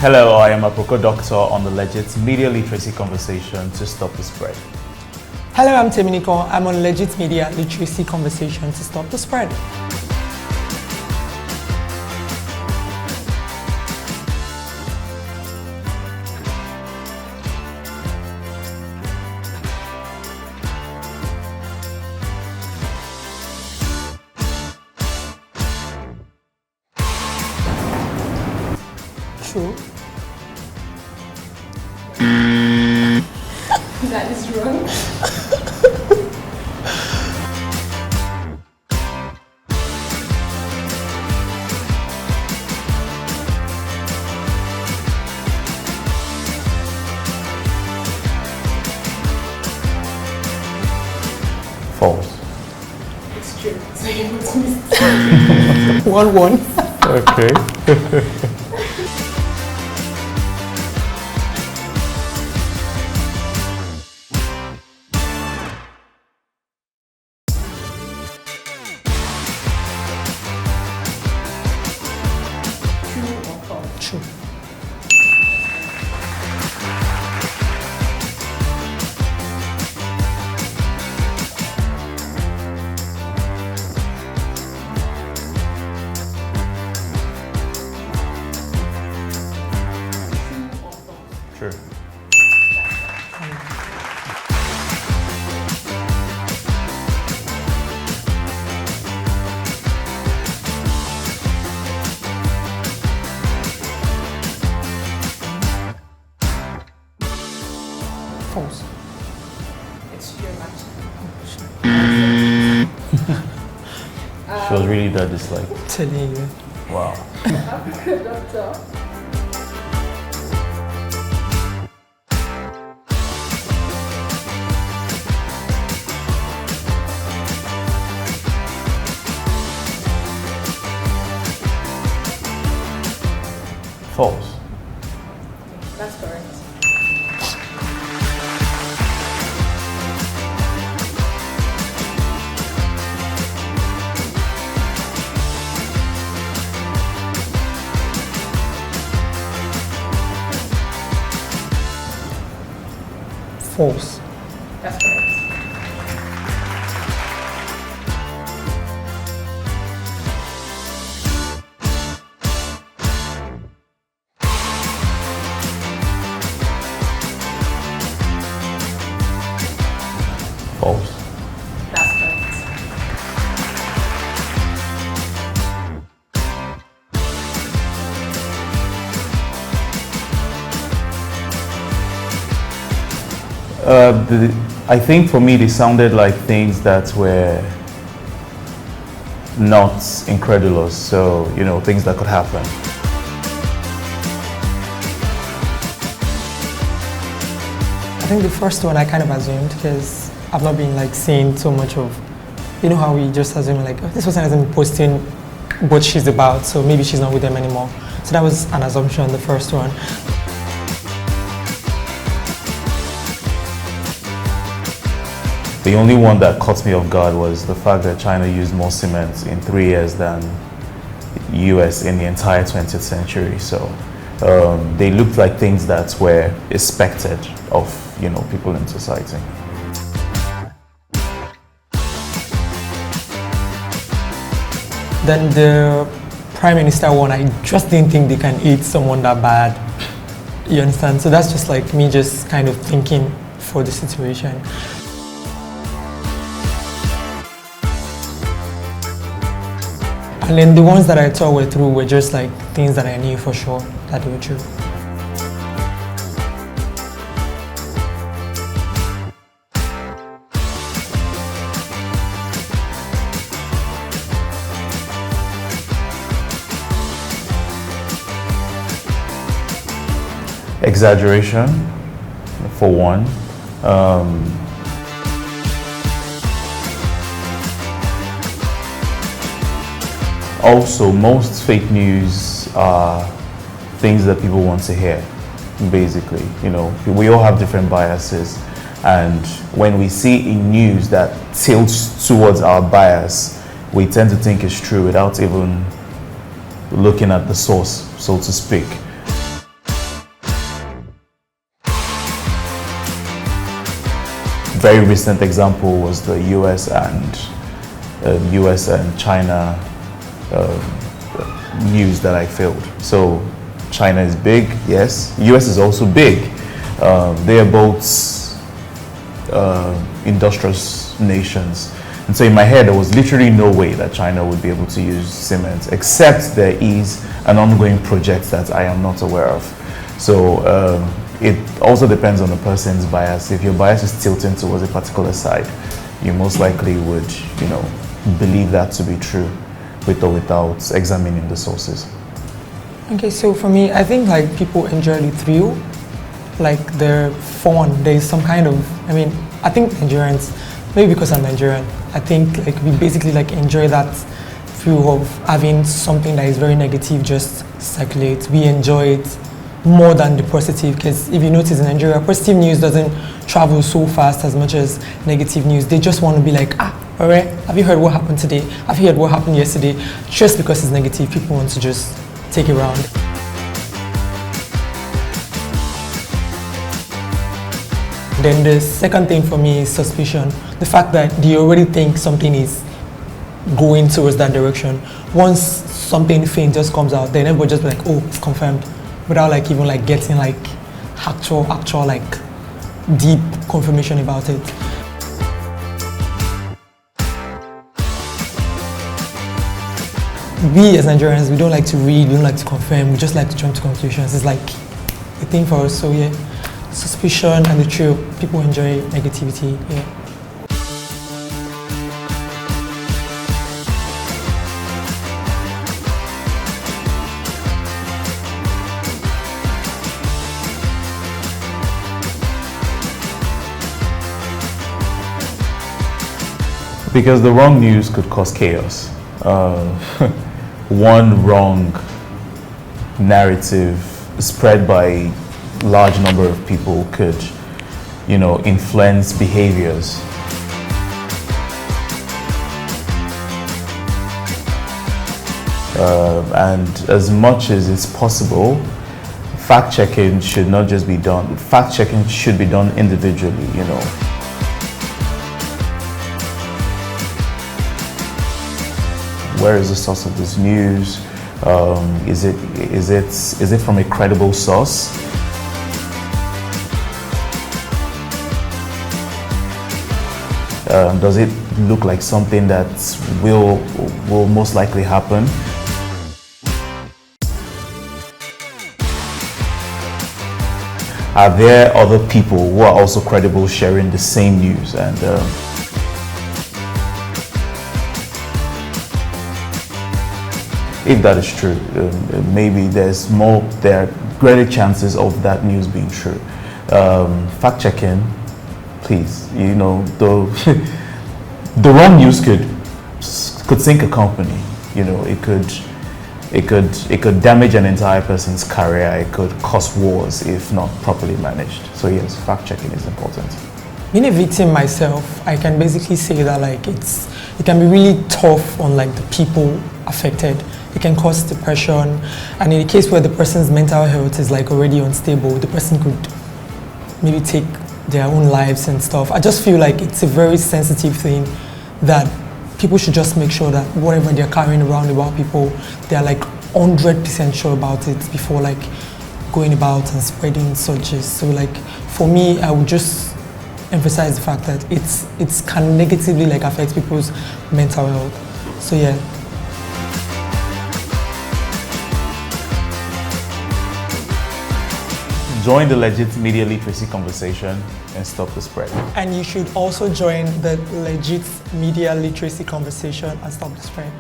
Hello, I am Aproko Doctor on the Legit.ng Media Literacy Conversations to stop the spread. Hello, I'm Teminikan. I'm on Legit Media Literacy Conversations to stop the spread. True. That is wrong. False. It's true. So you must miss. 1-1. Okay. True. True. False. It's true, She was really that disliked. Telling you. Wow. Aproko Doctor. False. That's correct. False. That's correct. False. That's correct. I think for me they sounded like things that were not incredulous, so things that could happen. I think the first one I kind of assumed because I've not been like seeing so much of, how we just assume like, oh, this person hasn't been posting what she's about, so maybe she's not with them anymore. So that was an assumption, the first one. The only one that caught me off guard was the fact that China used more cement in 3 years than US in the entire 20th century. So they looked like things that were expected of people in society. Then the Prime Minister one, I just didn't think they can eat someone that bad. You understand? So that's just like me just kind of thinking for the situation. And then the ones that I thought were true were just like things that I knew for sure that they were true. Exaggeration, for one. Also, most fake news are things that people want to hear, basically. We all have different biases, and when we see in news that tilts towards our bias, we tend to think it's true without even looking at the source, so to speak. very recent example was the US and China news that I filled. So China is big, yes. US is also big. They are both industrious nations. And so in my head, there was literally no way that China would be able to use cement, except there is an ongoing project that I am not aware of. So it also depends on the person's bias. If your bias is tilting towards a particular side, you most likely would, believe that to be true with or without examining the sources. Okay, so for me, I think like people enjoy the thrill, like the fun. There's some kind of, I think Nigerians, maybe because I'm Nigerian, I think like we basically like enjoy that thrill of having something that is very negative just circulate. We enjoy it more than the positive, because if you notice in Nigeria, positive news doesn't travel so fast as much as negative news. They just want to be like, alright, have you heard what happened today? Have you heard what happened yesterday? Just because it's negative, people want to just take it around. Then the second thing for me is suspicion. The fact that they already think something is going towards that direction. Once something faint just comes out, then everybody just be like, oh, it's confirmed, without like even like getting like actual like deep confirmation about it. We as Nigerians, we don't like to read, we don't like to confirm, we just like to jump to conclusions. It's like a thing for us, so yeah. Suspicion and the truth, people enjoy negativity, yeah. Because the wrong news could cause chaos. One wrong narrative spread by large number of people could, influence behaviors. And as much as it's possible, fact-checking should not just be done. Fact-checking should be done individually, Where is the source of this news? Is it from a credible source? Does it look like something that will most likely happen? Are there other people who are also credible sharing the same news? And if that is true, maybe there are greater chances of that news being true. Fact checking, please. The wrong news could sink a company. It could damage an entire person's career. It could cause wars if not properly managed. So yes, fact checking is important. Being a victim myself, I can basically say that like it can be really tough on like the people affected. It can cause depression, and in a case where the person's mental health is like already unstable, the person could maybe take their own lives and stuff. I just feel like it's a very sensitive thing that people should just make sure that whatever they're carrying around about people, they're like 100% sure about it before like going about and spreading such. So like for me, I would just emphasize the fact that it can negatively like affect people's mental health. So yeah. Join the Legit Media Literacy Conversation and stop the spread. And you should also join the Legit Media Literacy Conversation and stop the spread.